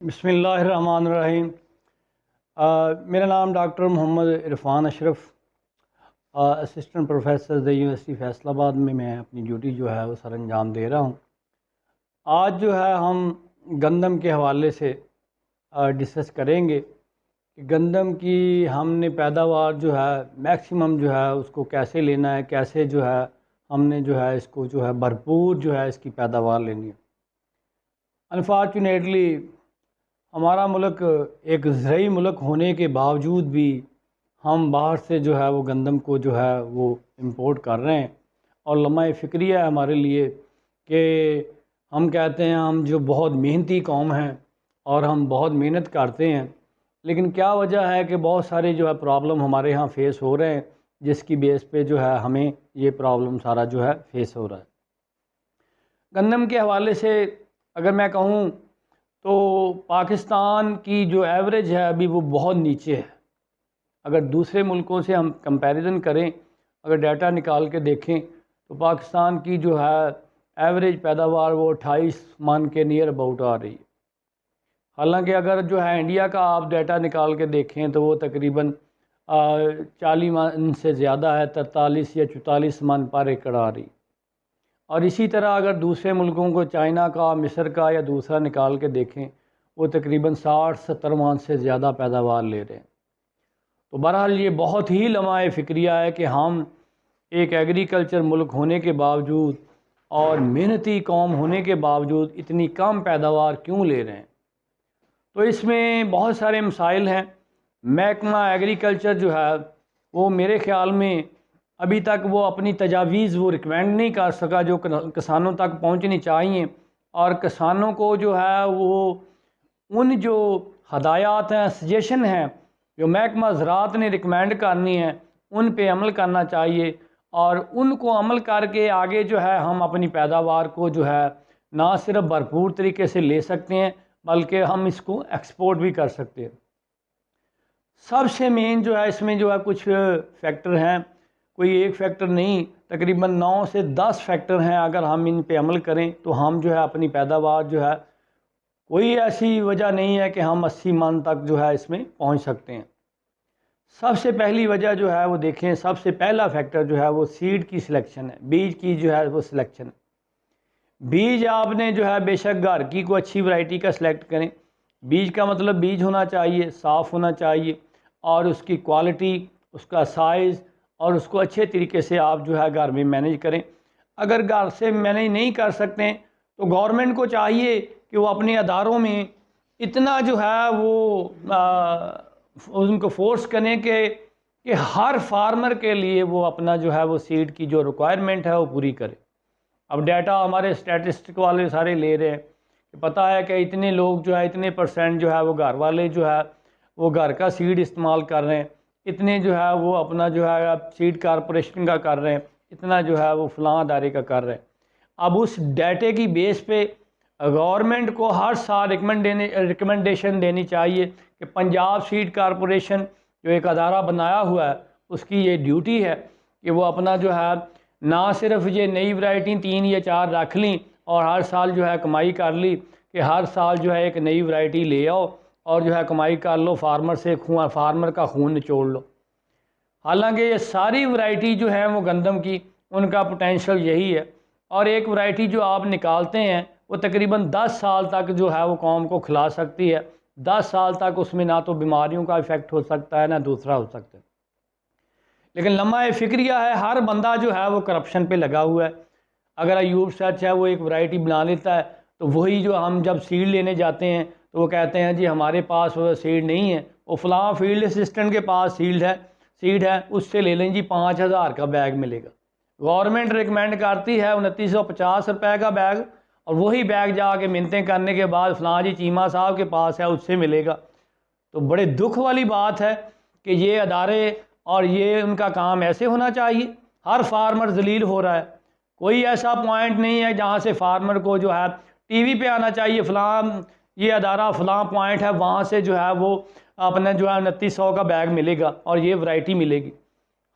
बिस्मिल्लाहिर्रहमानिर्रहीम। मेरा नाम doctor Mohammad Irfan Ashraf, assistant professor the university Faisalabad में मैं अपनी ड्यूटी जो है वो सर अंजाम दे रहा हूँ। आज जो है हम गंदम के हवाले से डिस्कस करेंगे कि गंदम की हमने पैदावार जो है मैक्सिमम जो है उसको कैसे लेना है, कैसे जो है हमने जो है इसको जो है भरपूर जो है इसकी पैदावार लेनी है। अनफॉर्चुनेटली हमारा मुल्क एक ज़रई मुल्क होने के बावजूद भी हम बाहर से जो है वो गंदम को जो है वो इंपोर्ट कर रहे हैं। और लम्हा फ़िक्रिया है हमारे लिए कि हम कहते हैं हम जो बहुत मेहनती कौम हैं और हम बहुत मेहनत करते हैं, लेकिन क्या वजह है कि बहुत सारे जो है प्रॉब्लम हमारे यहाँ फ़ेस हो रहे हैं, जिसकी बेस पे जो है हमें ये प्रॉब्लम सारा जो है फ़ेस हो रहा है। गंदम के हवाले से अगर मैं कहूँ तो पाकिस्तान की जो एवरेज है अभी वो बहुत नीचे है। अगर दूसरे मुल्कों से हम कंपैरिजन करें, अगर डाटा निकाल के देखें तो पाकिस्तान की जो है एवरेज पैदावार वो 28 मन के नियर अबाउट आ रही है। हालांकि अगर जो है इंडिया का आप डाटा निकाल के देखें तो वो तकरीबन 40 मन से ज़्यादा है, 43 या 44 मन पर एकड़ आ रही। और इसी तरह अगर दूसरे मुल्कों को चाइना का, मिस्र का या दूसरा निकाल के देखें, वो तकरीबन 60-70 मान से ज़्यादा पैदावार ले रहे हैं। तो बहरहाल ये बहुत ही लम्हा फ़िक्रिया है कि हम एक एग्रीकल्चर मुल्क होने के बावजूद और मेहनती कौम होने के बावजूद इतनी कम पैदावार क्यों ले रहे हैं। तो इसमें बहुत सारे मसाइल हैं। महकमा एग्रीकल्चर जो है वो मेरे ख़्याल में अभी तक वो अपनी तजावीज़ वो रिकमेंड नहीं कर सका जो किसानों तक पहुंचनी चाहिए। और किसानों को जो है वो उन जो हदायत हैं, सजेशन हैं जो महकमा ज़राअत ने रिकमेंड करनी है, उन पे अमल करना चाहिए। और उनको अमल करके आगे जो है हम अपनी पैदावार को जो है ना सिर्फ भरपूर तरीके से ले सकते हैं, बल्कि हम इसको एक्सपोर्ट भी कर सकते हैं। सबसे मेन जो है इसमें जो है कुछ फैक्टर हैं, कोई एक फैक्टर नहीं, तकरीबन 9 से 10 फैक्टर हैं। अगर हम इन पे अमल करें तो हम जो है अपनी पैदावार जो है, कोई ऐसी वजह नहीं है कि हम 80 मन तक जो है इसमें पहुंच सकते हैं। सबसे पहली वजह जो है वो देखें, सबसे पहला फैक्टर जो है वो सीड की सिलेक्शन है, बीज की जो है वो सिलेक्शन है। बीज आपने जो है बेशक घर की को अच्छी वैरायटी का सिलेक्ट करें। बीज का मतलब बीज होना चाहिए, साफ़ होना चाहिए, और उसकी क्वालिटी, उसका साइज़ और उसको अच्छे तरीके से आप जो है घर में मैनेज करें। अगर घर से मैनेज नहीं कर सकते तो गवर्नमेंट को चाहिए कि वो अपने अदारों में इतना जो है वो उनको फोर्स करें कि हर फार्मर के लिए वो अपना जो है वो सीड की जो रिक्वायरमेंट है वो पूरी करे। अब डाटा हमारे स्टैटिस्टिक वाले सारे ले रहे हैं कि पता है कि इतने लोग जो है, इतने परसेंट जो है वो घर वाले जो है वो घर का सीड इस्तेमाल कर रहे हैं, इतने जो है वो अपना जो है सीड कॉरपोरेशन का कर रहे हैं, इतना जो है वो फलां अदारे का कर रहे हैं। अब उस डाटे की बेस पे गवर्नमेंट को हर साल रिकमेंडेशन देनी चाहिए कि पंजाब सीड कॉरपोरेशन जो एक अदारा बनाया हुआ है, उसकी ये ड्यूटी है कि वो अपना जो है ना सिर्फ ये नई वैरायटी 3 या 4 रख ली और हर साल जो है कमाई कर ली कि हर साल जो है एक नई वैरायटी ले आओ और जो है कमाई कर लो, फार्मर से फार्मर का खून निचोड़ लो। हालांकि ये सारी वैरायटी जो है वो गंदम की, उनका पोटेंशियल यही है। और एक वैरायटी जो आप निकालते हैं वो तकरीबन 10 साल तक जो है वो कौम को खिला सकती है। 10 साल तक उसमें ना तो बीमारियों का इफ़ेक्ट हो सकता है, ना दूसरा हो सकता है। लेकिन लम्हा फ़िक्रिया है, हर बंदा जो है वो करप्शन पे लगा हुआ है। अगर अयूब सच है वो एक वैरायटी बना लेता है, तो वही जो हम जब सीड लेने जाते हैं तो वो कहते हैं जी हमारे पास वो सीड नहीं है, वो फ़लाँ फील्ड असिस्टेंट के पास सीड है उससे ले लें जी, 5000 का बैग मिलेगा। गवर्नमेंट रिकमेंड करती है 2950 रुपये का बैग, और वही बैग जाके मिन्नतें करने के बाद फ़लाँ जी चीमा साहब के पास है उससे मिलेगा। तो बड़े दुख वाली बात है कि ये अदारे और ये उनका काम ऐसे होना चाहिए। हर फार्मर जलील हो रहा है। कोई ऐसा पॉइंट नहीं है जहाँ से फार्मर को जो है टीवी पे आना चाहिए, फ़लाँ ये अदारा फ़लाँ पॉइंट है वहाँ से जो है वो अपने जो है 2900 का बैग मिलेगा और ये वैरायटी मिलेगी।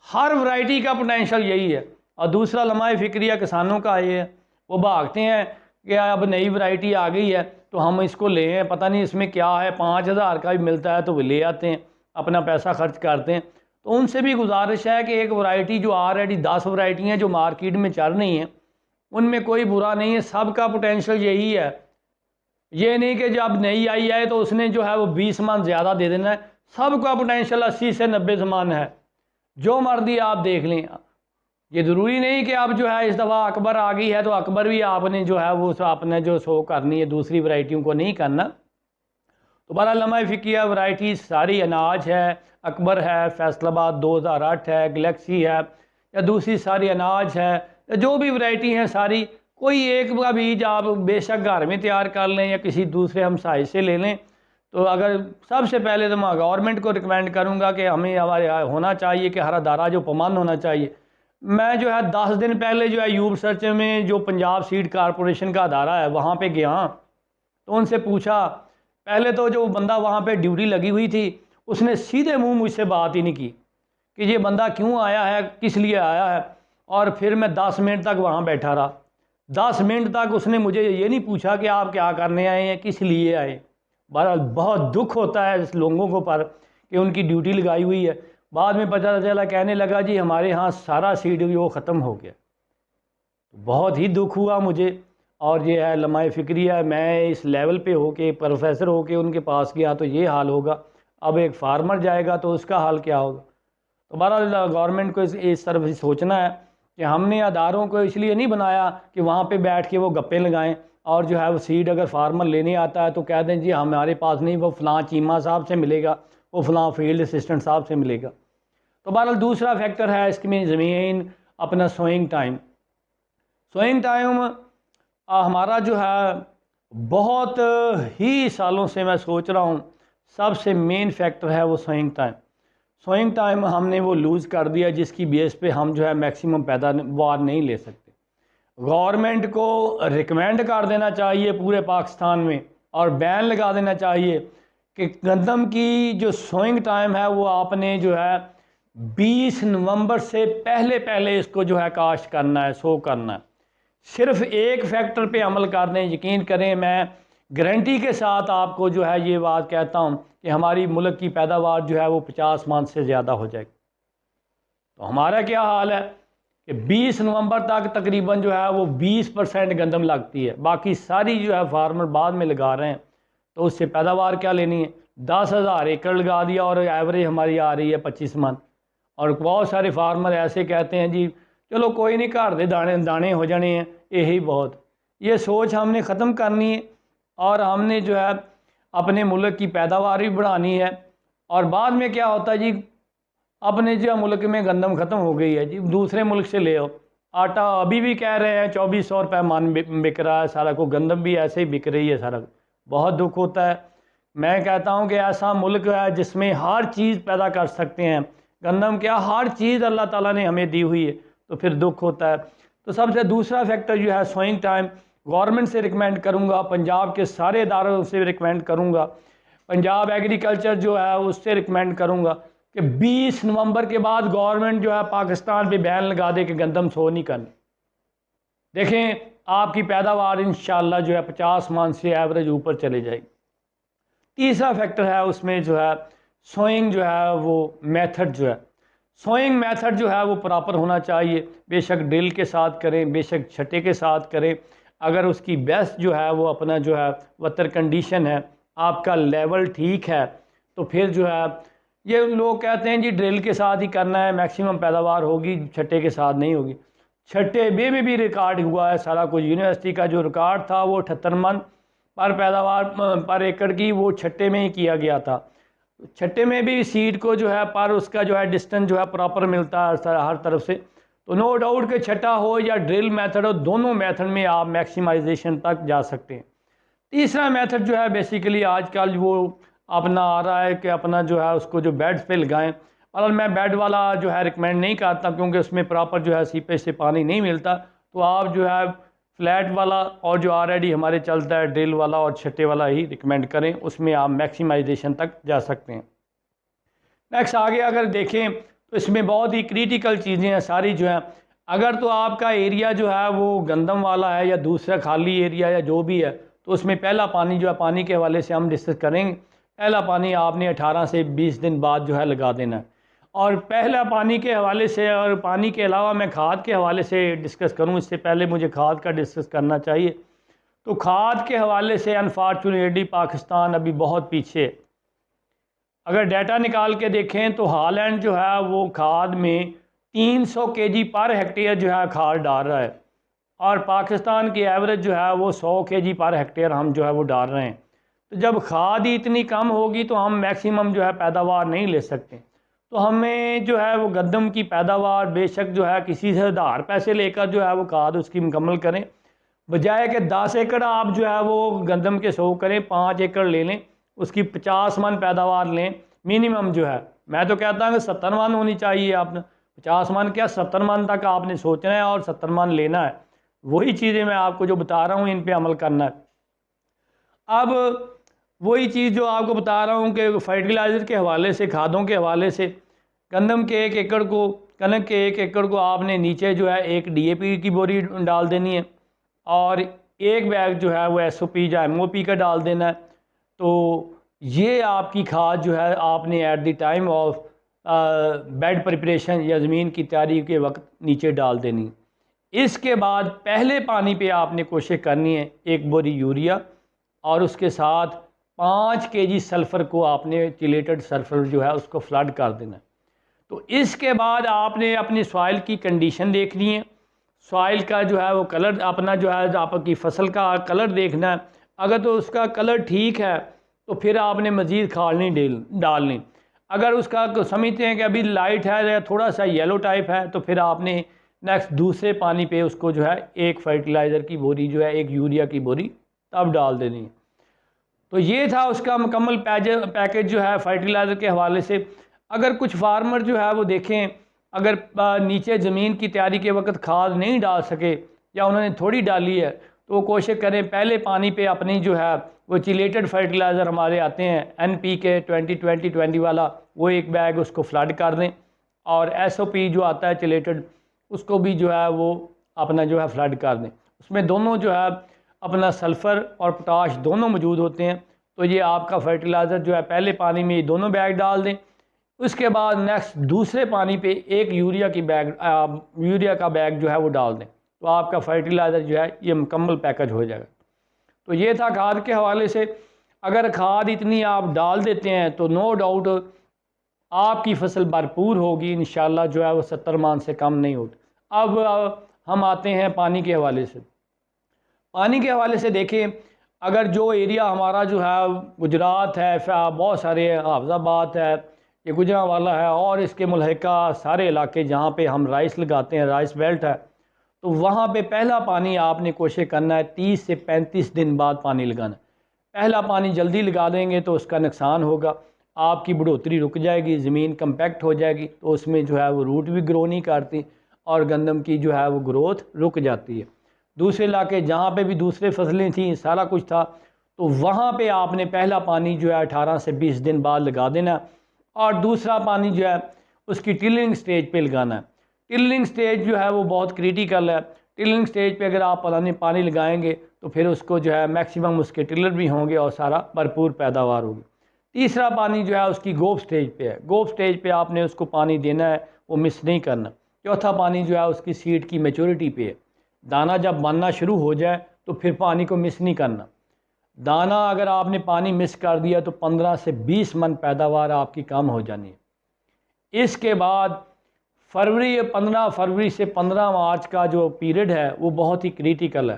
हर वैरायटी का पोटेंशियल यही है। और दूसरा लम्हा फ़िक्रिया किसानों का ये है, वो भागते हैं कि अब नई वैरायटी आ गई है तो हम इसको ले हैं, पता नहीं इसमें क्या है, 5,000 का भी मिलता है तो वो ले आते हैं, अपना पैसा खर्च करते हैं। तो उनसे भी गुजारिश है कि एक वैरायटी जो ऑलरेडी 10 वैरायटियाँ जो मार्केट में चल रही हैं उनमें कोई बुरा नहीं है, सबका पोटेंशियल यही है। ये नहीं कि जब नई आई है तो उसने जो है वो 20 मन ज़्यादा दे देना है, सबका पोटेंशियल 80 से 90 मन है, जो मर्जी आप देख लें। ये ज़रूरी नहीं कि आप जो है इस दफ़ा अकबर आ गई है तो अकबर भी आपने जो है वो आपने जो शो करनी है, दूसरी वैरायटियों को नहीं करना। तो बहरहाल लम्हा फ़िकिया वैरायटी सारी अनाज है, अकबर है, फैसलाबाद 2008 है, गलेक्सी है, या दूसरी सारी अनाज है, या जो भी वैरायटी हैं सारी, कोई एक का बीज आप बेशक घर में तैयार कर लें या किसी दूसरे हमसाये से ले लें। तो अगर सबसे पहले तो मैं गवर्नमेंट को रिकमेंड करूँगा कि हमें हमारे यहाँ होना चाहिए कि हरा दारा जो पमान होना चाहिए। मैं जो है 10 दिन पहले जो है यूब सर्च में जो पंजाब सीड कारपोरेशन का अदारा है वहाँ पे गया, तो उनसे पूछा। पहले तो जो बंदा वहाँ पे ड्यूटी लगी हुई थी उसने सीधे मुंह मुझसे बात ही नहीं की कि ये बंदा क्यों आया है, किस लिए आया है। और फिर मैं 10 मिनट तक वहाँ बैठा रहा, 10 मिनट तक उसने मुझे ये नहीं पूछा कि आप क्या करने आए हैं, किस लिए आए। बहरहाल बहुत दुख होता है इस लोगों को पर कि उनकी ड्यूटी लगाई हुई है, बाद में पता चला कहने लगा जी हमारे यहाँ सारा सीड वो ख़त्म हो गया। बहुत ही दुख हुआ मुझे। और ये है लम्हा फ़िक्रिया, मैं इस लेवल पे हो के प्रोफेसर हो के उनके पास गया तो ये हाल होगा, अब एक फार्मर जाएगा तो उसका हाल क्या होगा। तो बहरहाल गवर्नमेंट को इस तरफ से सोचना है कि हमने अदारों को इसलिए नहीं बनाया कि वहाँ पे बैठ के वो गप्पे लगाएं और जो है वो सीड अगर फार्मर लेने आता है तो कह दें जी हमारे पास नहीं, वो फ़लाँ चीमा साहब से मिलेगा, वो फ़लाँ फील्ड असिस्टेंट साहब से मिलेगा। तो बहरहाल दूसरा फैक्टर है इसमें ज़मीन अपना सोइंग टाइम। सोइंग टाइम हमारा जो है बहुत ही सालों से मैं सोच रहा हूँ सबसे मेन फैक्टर है वो सोइंग टाइम। सोइंग टाइम हमने वो लूज़ कर दिया जिसकी बेस पे हम जो है मैक्सिमम पैदावार नहीं ले सकते। गवर्नमेंट को रिकमेंड कर देना चाहिए पूरे पाकिस्तान में और बैन लगा देना चाहिए कि गंदम की जो सोइंग टाइम है वो आपने जो है 20 नवंबर से पहले पहले इसको जो है काश्त करना है, सो करना है। सिर्फ एक फैक्टर पे अमल कर दें, यकीन करें मैं गारंटी के साथ आपको जो है ये बात कहता हूँ कि हमारी मुल्क की पैदावार जो है वो 50 मन से ज़्यादा हो जाएगी। तो हमारा क्या हाल है कि 20 नवंबर तक तकरीबन जो है वो 20% गंदम लगती है, बाकी सारी जो है फार्मर बाद में लगा रहे हैं। तो उससे पैदावार क्या लेनी है, 10,000 एकड़ लगा दिया और एवरेज हमारी आ रही है 25 मन। और बहुत सारे फार्मर ऐसे कहते हैं जी चलो कोई नहीं, घर दे दाने दाने हो जाने हैं, यही बहुत। ये सोच हमने ख़त्म करनी है और हमने जो है अपने मुल्क की पैदावार भी बढ़ानी है। और बाद में क्या होता है जी, अपने जो मुल्क में गंदम ख़त्म हो गई है जी, दूसरे मुल्क से ले आओ। आटा अभी भी कह रहे हैं 2400 रुपये मन बिक रहा है सारा को, गंदम भी ऐसे ही बिक रही है सारा। बहुत दुख होता है। मैं कहता हूँ कि ऐसा मुल्क है जिसमें हर चीज़ पैदा कर सकते हैं, गंदम क्या हर चीज़ अल्लाह ताला ने हमें दी हुई है, तो फिर दुख होता है। तो सबसे दूसरा फैक्टर जो है सोइंग टाइम, गवर्नमेंट से रिकमेंड करूँगा, पंजाब के सारे इदारों से रिकमेंड करूँगा, पंजाब एग्रीकल्चर जो है उससे रिकमेंड करूँगा कि 20 नवंबर के बाद गवर्नमेंट जो है पाकिस्तान पे बैन लगा दे कि गंदम सो नहीं करनी। देखें आपकी पैदावार इंशाल्लाह जो है 50 मन से एवरेज ऊपर चले जाएगी। तीसरा फैक्टर है उसमें जो है सोइंग जो है वो मेथड जो है, सोइंग मेथड जो है वो प्रॉपर होना चाहिए। बेशक ड्रिल के साथ करें, बेशक छट्टे के साथ करें, अगर उसकी बेस्ट जो है वो अपना जो है वतर कंडीशन है, आपका लेवल ठीक है, तो फिर जो है ये लोग कहते हैं जी ड्रिल के साथ ही करना है मैक्सिमम पैदावार होगी, छट्टे के साथ नहीं होगी। छट्टे में भी रिकॉर्ड हुआ है सारा कुछ, यूनिवर्सिटी का जो रिकॉर्ड था वो 78 मन पर पैदावार पर एकड़ की वो छट्टे में ही किया गया था। छट्टे में भी सीड को जो है पर उसका जो है डिस्टेंस जो है प्रॉपर मिलता है हर तरफ से। तो नो डाउट कि छट्टा हो या ड्रिल मेथड हो, दोनों मेथड में आप मैक्सिमाइजेशन तक जा सकते हैं। तीसरा मेथड जो है बेसिकली आजकल वो अपना आ रहा है कि अपना जो है उसको जो बेड्स पे लगाएं। और मैं बेड वाला जो है रिकमेंड नहीं करता क्योंकि उसमें प्रॉपर जो है सीपेज से पानी नहीं मिलता। तो आप जो है फ्लैट वाला और जो ऑलरेडी हमारे चलता है ड्रिल वाला और छट्टे वाला ही रिकमेंड करें, उसमें आप मैक्सिमाइजेशन तक जा सकते हैं। नेक्स्ट आगे अगर देखें तो इसमें बहुत ही क्रिटिकल चीज़ें हैं सारी जो हैं। अगर तो आपका एरिया जो है वो गंदम वाला है या दूसरा खाली एरिया या जो भी है, तो उसमें पहला पानी जो है, पानी के हवाले से हम डिस्कस करेंगे। पहला पानी आपने 18 से 20 दिन बाद जो है लगा देना है। और पहला पानी के हवाले से और पानी के अलावा मैं खाद के हवाले से डिस्कस करूं, इससे पहले मुझे खाद का डिस्कस करना चाहिए। तो खाद के हवाले से अनफॉर्चुनेटली पाकिस्तान अभी बहुत पीछे है। अगर डाटा निकाल के देखें तो हॉलैंड जो है वो खाद में 300 केजी पर हेक्टेयर जो है खाद डाल रहा है, और पाकिस्तान की एवरेज जो है वो 100 केजी पर हेक्टेयर हम जो है वो डाल रहे हैं। तो जब खाद ही इतनी कम होगी तो हम मैक्सिमम जो है पैदावार नहीं ले सकते। तो हमें जो है वो गंदम की पैदावार बेशक जो है किसी से उधार पैसे लेकर जो है वो खाद उसकी मुकम्मल करें, बजाय कि 10 एकड़ आप जो है वो गंदम के 100 करें, 5 एकड़ ले लें, उसकी 50 मन पैदावार लें मिनिमम जो है। मैं तो कहता हूँ कि 70 मन होनी चाहिए। आपने 50 मन क्या 70 मन तक आपने सोचना है और 70 मन लेना है। वही चीज़ें मैं आपको जो बता रहा हूँ इन पे अमल करना है। अब वही चीज़ जो आपको बता रहा हूँ कि फर्टिलाइज़र के हवाले से, खादों के हवाले से, गंदम के 1 एकड़ को, कनक के 1 एकड़ को आपने नीचे जो है एक DAP की बोरी डाल देनी है, और 1 बैग जो है वो SOP या MOP का डाल देना है। तो ये आपकी खाद जो है आपने at the time of bed preparation या ज़मीन की तैयारी के वक्त नीचे डाल देनी। इसके बाद पहले पानी पे आपने कोशिश करनी है 1 बोरी यूरिया, और उसके साथ 5 केजी सल्फ़र को आपने चिलेटेड सल्फ़र जो है उसको फ्लड कर देना है। तो इसके बाद आपने अपनी सॉइल की कंडीशन देखनी है, सॉइल का जो है वो कलर, अपना जो है आपकी फसल का कलर देखना है। अगर तो उसका कलर ठीक है तो फिर आपने मज़ीद खाद नहीं डालनी। अगर उसका समझते हैं कि अभी लाइट है या थोड़ा सा येलो टाइप है, तो फिर आपने नेक्स्ट दूसरे पानी पे उसको जो है 1 फर्टिलाइज़र की बोरी जो है, 1 यूरिया की बोरी तब डाल देनी है। तो ये था उसका मुकम्मल पैकेज जो है फर्टिलाइज़र के हवाले से। अगर कुछ फार्मर जो है वो देखें, अगर नीचे ज़मीन की तैयारी के वक्त खाद नहीं डाल सके या उन्होंने थोड़ी डाली है, तो वो कोशिश करें पहले पानी पे अपनी जो है वो चिलेटेड फर्टिलाइज़र हमारे आते हैं NPK 20-20-20 वाला, वो 1 बैग उसको फ्लड कर दें, और SOP जो आता है चिलेटेड उसको भी जो है वो अपना जो है फ्लड कर दें। उसमें दोनों जो है अपना सल्फ़र और पोटाश दोनों मौजूद होते हैं। तो ये आपका फर्टिलाइज़र जो है पहले पानी में ये दोनों बैग डाल दें। उसके बाद नेक्स्ट दूसरे पानी पे 1 यूरिया का बैग जो है वो डाल दें। तो आपका फर्टिलाइज़र जो है ये मुकम्मल पैकेज हो जाएगा। तो ये था खाद के हवाले से। अगर खाद इतनी आप डाल देते हैं तो नो डाउट आपकी फसल भरपूर होगी इंशाल्लाह, जो है वो 70 मान से कम नहीं होती। अब हम आते हैं पानी के हवाले से। पानी के हवाले से देखें, अगर जो एरिया हमारा जो है गुजरात है, बहुत सारे हाफजाबाद है, ये गुजरांवाला है, और इसके मुल्हिका सारे इलाके जहाँ पे हम राइस लगाते हैं, राइस बेल्ट है, तो वहाँ पे पहला पानी आपने कोशिश करना है 30 से 35 दिन बाद पानी लगाना। पहला पानी जल्दी लगा देंगे तो उसका नुकसान होगा, आपकी बढ़ोतरी रुक जाएगी, ज़मीन कम्पैक्ट हो जाएगी, तो उसमें जो है वो रूट भी ग्रो नहीं करती और गंदम की जो है वो ग्रोथ रुक जाती है। दूसरे इलाके जहाँ पे भी दूसरे फसलें थी, सारा कुछ था, तो वहाँ पे आपने पहला पानी जो है 18 से 20 दिन बाद लगा देना, और दूसरा पानी जो है उसकी टिलिंग स्टेज पे लगाना है। टिलिंग स्टेज जो है वो बहुत क्रिटिकल है। टिलिंग स्टेज पे अगर आप पानी लगाएंगे तो फिर उसको जो है मैक्सिमम उसके टिलर भी होंगे और सारा भरपूर पैदावार होगी। तीसरा पानी जो है उसकी गोप स्टेज पे है। गोप स्टेज पे आपने उसको पानी देना है, वो मिस नहीं करना। चौथा पानी जो है उसकी सीड की मैच्योरिटी पे है। दाना जब बनना शुरू हो जाए तो फिर पानी को मिस नहीं करना। दाना अगर आपने पानी मिस कर दिया तो 15 से 20 मन पैदावार आपकी कम हो जानी है। इसके बाद 15 फरवरी से 15 मार्च का जो पीरियड है वो बहुत ही क्रिटिकल है।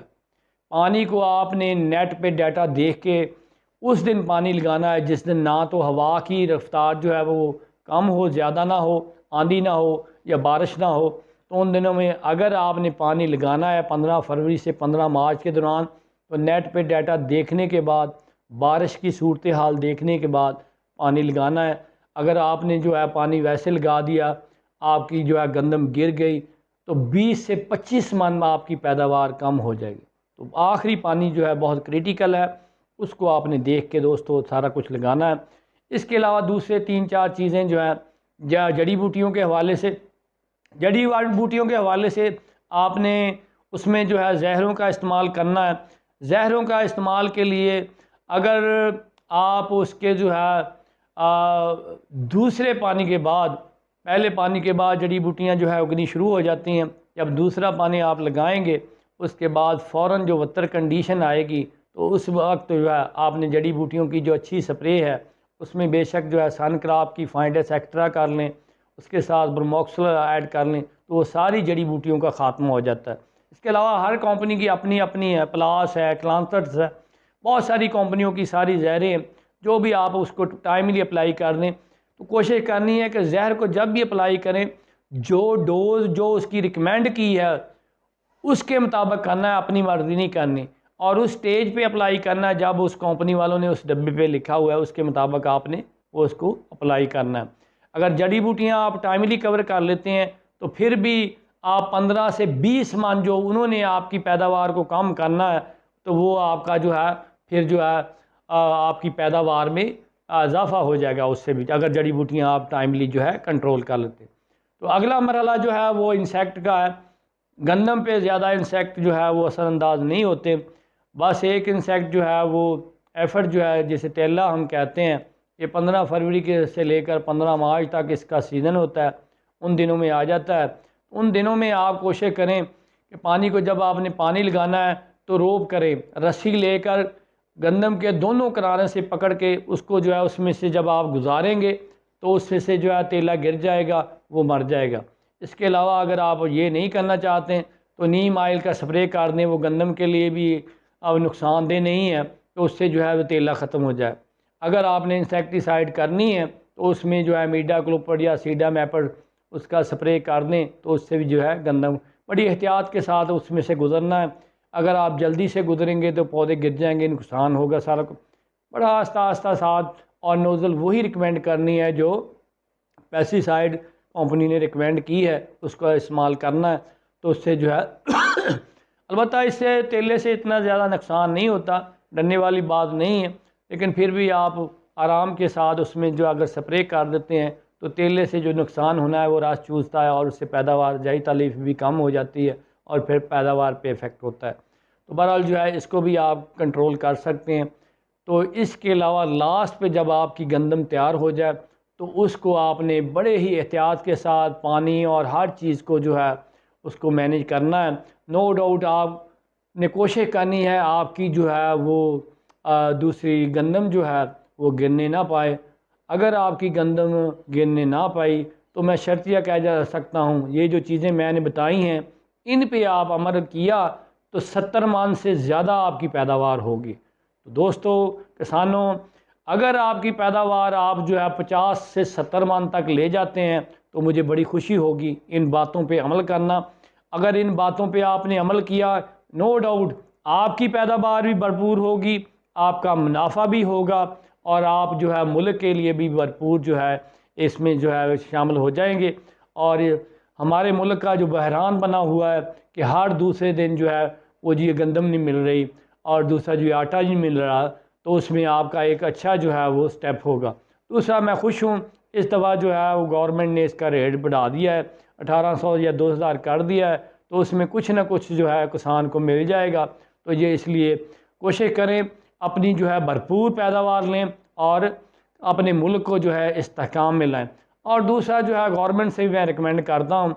पानी को आपने नेट पे डाटा देख के उस दिन पानी लगाना है जिस दिन ना तो हवा की रफ्तार जो है वो कम हो, ज़्यादा ना हो, आंधी ना हो या बारिश ना हो। तो उन दिनों में अगर आपने पानी लगाना है 15 फरवरी से 15 मार्च के दौरान, तो नेट पे डाटा देखने के बाद, बारिश की सूरत हाल देखने के बाद पानी लगाना है। अगर आपने जो है पानी वैसे लगा दिया, आपकी जो है गंदम गिर गई, तो 20 से 25 मन में आपकी पैदावार कम हो जाएगी। तो आखिरी पानी जो है बहुत क्रिटिकल है, उसको आपने देख के दोस्तों सारा कुछ लगाना है। इसके अलावा दूसरे 3-4 चीज़ें जो हैं जड़ी बूटियों के हवाले से, जड़ी बूटियों के हवाले से आपने उसमें जो है जहरों का इस्तेमाल करना है। जहरों का इस्तेमाल के लिए अगर आप उसके जो है दूसरे पानी के बाद, पहले पानी के बाद जड़ी बूटियाँ जो है उगनी शुरू हो जाती हैं, जब दूसरा पानी आप लगाएंगे उसके बाद फ़ौरन जो वतर कंडीशन आएगी तो उस वक्त जो है आपने जड़ी बूटियों की जो अच्छी स्प्रे है उसमें बेशक जो है सनक्राफ्ट की फाइंडस एक्स्ट्रा कर लें, उसके साथ ब्रोमोक्सल ऐड कर लें तो वो सारी जड़ी बूटियों का ख़ात्मा हो जाता है। इसके अलावा हर कंपनी की अपनी अपनी है, प्लास है, क्लांसर्स है, बहुत सारी कंपनियों की सारी जहरें हैं। जो भी आप उसको टाइमली अप्लाई कर दें तो कोशिश करनी है कि जहर को जब भी अप्लाई करें जो डोज जो उसकी रिकमेंड की है उसके मुताबिक करना है, अपनी मर्जी नहीं करनी। और उस स्टेज पे अप्लाई करना है जब उस कंपनी वालों ने उस डब्बे पे लिखा हुआ है उसके मुताबिक आपने वो उसको अप्लाई करना है। अगर जड़ी बूटियाँ आप टाइमली कवर कर लेते हैं तो फिर भी आप 15 से 20 मन जो उन्होंने आपकी पैदावार को कम करना है तो वो आपका जो है फिर जो है आपकी पैदावार में इजाफा हो जाएगा उससे भी, अगर जड़ी बूटियाँ आप टाइमली जो है कंट्रोल कर लेते हैं। तो अगला मरहला जो है वो इंसेक्ट का है। गंदम पे ज़्यादा इंसेक्ट जो है वो असरअंदाज नहीं होते, बस एक इंसेक्ट जो है वो एफर्ट जो है जिसे तेला हम कहते हैं, ये 15 फरवरी के से लेकर 15 मार्च तक इसका सीज़न होता है, उन दिनों में आ जाता है। उन दिनों में आप कोशिश करें कि पानी को जब आपने पानी लगाना है तो रोप करें, रस्सी लेकर गंदम के दोनों किनारे से पकड़ के उसको जो है उसमें से जब आप गुजारेंगे तो उससे से जो है तेला गिर जाएगा, वो मर जाएगा। इसके अलावा अगर आप ये नहीं करना चाहते तो नीम आयल का स्प्रे कर दें, वो गंदम के लिए भी अब नुकसानदेह नहीं है, तो उससे जो है वो तेला ख़त्म हो जाए। अगर आपने इंसेक्टिसाइड करनी है तो उसमें जो है मीडाक्लोपिड या सीडामैपिड उसका स्प्रे कर दें तो उससे भी जो है गंदम, बड़ी एहतियात के साथ उसमें से गुजरना है। अगर आप जल्दी से गुजरेंगे तो पौधे गिर जाएंगे, नुकसान होगा सारा कुछ। बड़ा आस्ता आस्ता साथ और नोज़ल वही रिकमेंड करनी है जो पेस्टिसाइड कंपनी ने रिकमेंड की है, उसका इस्तेमाल करना है तो उससे जो है अलबत्ता इससे तेले से इतना ज़्यादा नुकसान नहीं होता, डरने वाली बात नहीं है, लेकिन फिर भी आप आराम के साथ उसमें जो अगर स्प्रे कर देते हैं तो तेले से जो नुकसान होना है वो रस चूसता है और उससे पैदावार जाई तालीफ भी कम हो जाती है और फिर पैदावार पे इफ़ेक्ट होता है। तो बहरहाल जो है इसको भी आप कंट्रोल कर सकते हैं। तो इसके अलावा लास्ट पे जब आपकी गंदम तैयार हो जाए तो उसको आपने बड़े ही एहतियात के साथ पानी और हर चीज़ को जो है उसको मैनेज करना है। नो डाउट आपने कोशिश करनी है आपकी जो है वो दूसरी गंदम जो है वो गिरने ना पाए। अगर आपकी गंदम गिरने ना पाई तो मैं शर्तिया कह जा सकता हूँ ये जो चीज़ें मैंने बताई हैं इन पे आप अमल किया तो 70 मन से ज़्यादा आपकी पैदावार होगी। तो दोस्तों किसानों, अगर आपकी पैदावार आप जो है 50 से 70 मन तक ले जाते हैं तो मुझे बड़ी खुशी होगी। इन बातों पे अमल करना, अगर इन बातों पे आपने अमल किया नो डाउट आपकी पैदावार भी भरपूर होगी, आपका मुनाफा भी होगा और आप जो है मुल्क के लिए भी भरपूर जो है इसमें जो है शामिल हो जाएंगे। और हमारे मुल्क का जो बहरान बना हुआ है कि हर दूसरे दिन जो है वो जी गंदम नहीं मिल रही और दूसरा जो आटा नहीं मिल रहा, तो उसमें आपका एक अच्छा जो है वो स्टेप होगा। दूसरा मैं खुश हूँ इस दफ़ा जो है वो गवर्नमेंट ने इसका रेट बढ़ा दिया है, 1800 या 2000 कर दिया है, तो उसमें कुछ ना कुछ जो है किसान को मिल जाएगा। तो ये इसलिए कोशिश करें अपनी जो है भरपूर पैदावार लें और अपने मुल्क को जो है इस्तेहकाम में लाएँ। और दूसरा जो है गवर्नमेंट से भी मैं रिकमेंड करता हूँ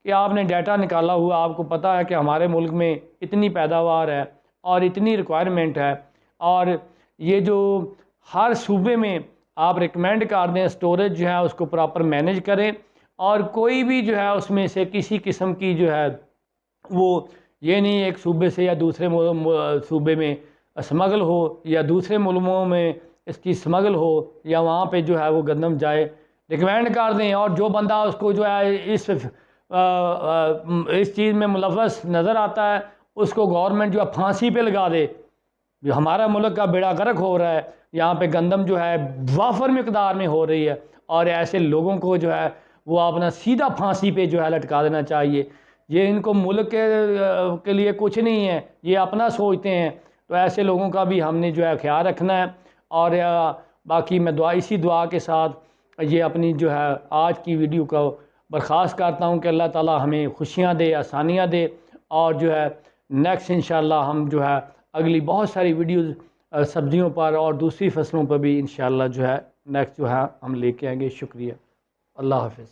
कि आपने डाटा निकाला हुआ, आपको पता है कि हमारे मुल्क में इतनी पैदावार है और इतनी रिक्वायरमेंट है और ये जो हर सूबे में आप रिकमेंड कर दें स्टोरेज जो है उसको प्रॉपर मैनेज करें और कोई भी जो है उसमें से किसी किस्म की जो है वो ये नहीं एक सूबे से या दूसरे सूबे में स्मगल हो या दूसरे मुल्कों में इसकी स्मगल हो या वहाँ पे जो है वो गंदम जाए, रिकमेंड कर दें। और जो बंदा उसको जो है इस चीज़ में मुलव्वस नज़र आता है उसको गवर्नमेंट जो है फांसी पे लगा दे। जो हमारा मुल्क का बेड़ा गर्क हो रहा है, यहाँ पे गंदम जो है वाफर मिकदार में हो रही है और ऐसे लोगों को जो है वो अपना सीधा फांसी पे जो है लटका देना चाहिए। ये इनको मुल्क के लिए कुछ नहीं है, ये अपना सोचते हैं। तो ऐसे लोगों का भी हमने जो है ख्याल रखना है। और बाकी मैं इसी दुआ के साथ ये अपनी जो है आज की वीडियो को बर्खास्त करता हूँ कि अल्लाह ताला हमें खुशियाँ दे, आसानियाँ दे और जो है नेक्स्ट इंशाल्लाह हम जो है अगली बहुत सारी वीडियोज़ सब्जियों पर और दूसरी फसलों पर भी इंशाअल्लाह जो है नेक्स्ट जो है हम लेके आएंगे। शुक्रिया। अल्लाह हाफ़िज़।